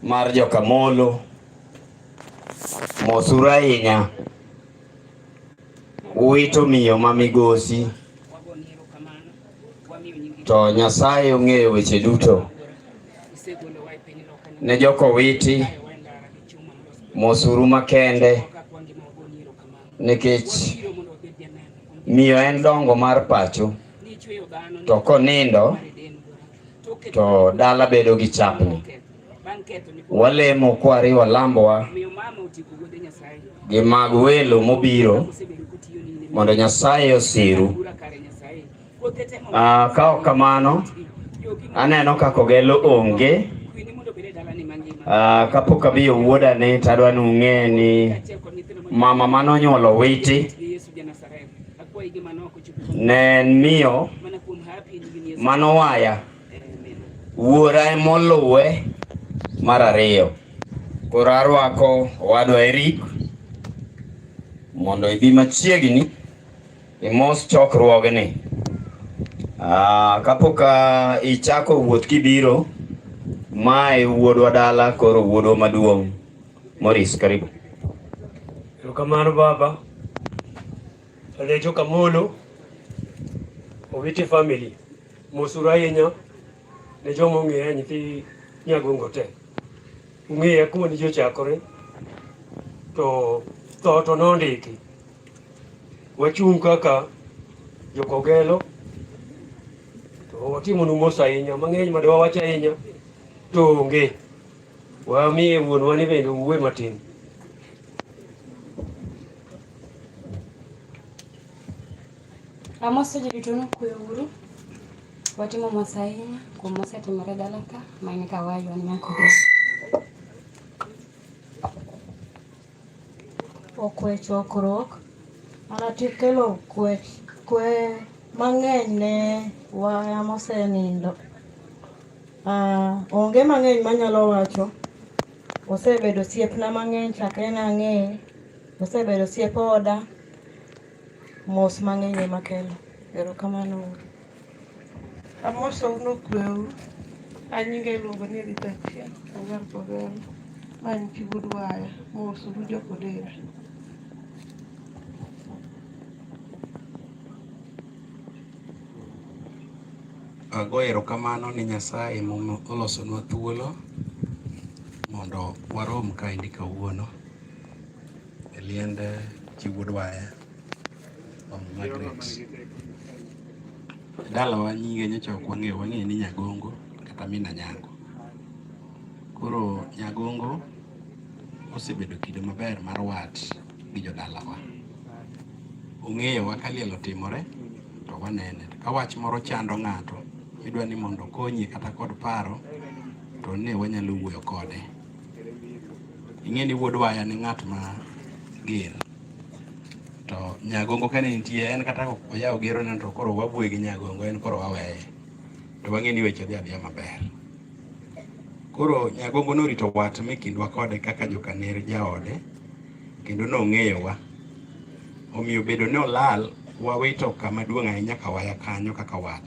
mar joka Molo, mosuru ahinya wito miyo ma migosi, to Nyasaye ong'eyo weche duto. Ne joko witi mosuru makende, nikech miyo en dongo mar pacho, to konindo to dala bedo gi chapni. Walemo kwariwo lambowa gi mag welo mobiro mondo Nyasaye osiru. Ka ok kamano, aneno kako gelo onge. Kapok abiyo wuoda ni tadwa nung'e ni mama manonyuolo witi ne miyo manowaya, wuora emoluwe mar ariyo. Koro arwako owadwa Eric mondo ibi machiegni imos chokruogni. Kapok ichako wuoth kibiro, mae wuodwa dala, koro wuodwa maduong'. Morris, karibu. Erokamano baba. Ale joka Molo, owiti family, mosuru ahinya ne joma ong'eya nyithi Nyagongo te. Ung'eya kuma ni jochakore, to tho to nondiki. Wachung' kaka jokogelo, to watimonu mos ahinya, mang'eny ma dwawach ahinya, to onge. Wamiye wuonwa ni bende uwe matin. Amoso jirito nukwe uru, watimo mos ahinya kuom mosetimore dala ka, ma en kawayo an nyako. Okwe chokruok, anatikelo kwe mang'eny ne waya mosenindo. Onge mang'eny manyalo wacho. Osebedo siepna mang'eny chakre nang'eye. Osebedo siep oda. Mos mang'eny makelo. Erokamano. Amoso unukweu. Anyinge iluongo ni Rita Achieng', Anyar Kogelo. Man chi Budwaya, mosuru jokodera. Ago erokamano ni Nyasaye molosonwa thuolo mondo warom kaendi kawuono e liend chi Budwaya, Mama Margaret. Dalawa nyinge nyocha ok wang'e ni Nyagongo kata min Anyango. Koro Nyagongo osebedo kido maber mar wat gi jodalawa. Ong'eyowa ka liel otimore to wanene. Ka wach moro chando ng'ato, idwa ni mondo konyi kata kod paro, to ne wanyalo wuoyo kode. Ing'e ni Budwaya ni ng'at ma ger. To Nyagongo kane nitie, en kata oyawo gero ne, to koro wawuoyo gi Nyagongo, en koro waweye. To wang'e ni weche dhi adhiya maber. Koro Nyagongo norito wat mikindwa kode kaka joka ner jaode, kendo nong'eyowa. Omiyo bedo ne olal, wawito kama duong' ahinya ka waya kanyo kaka wat.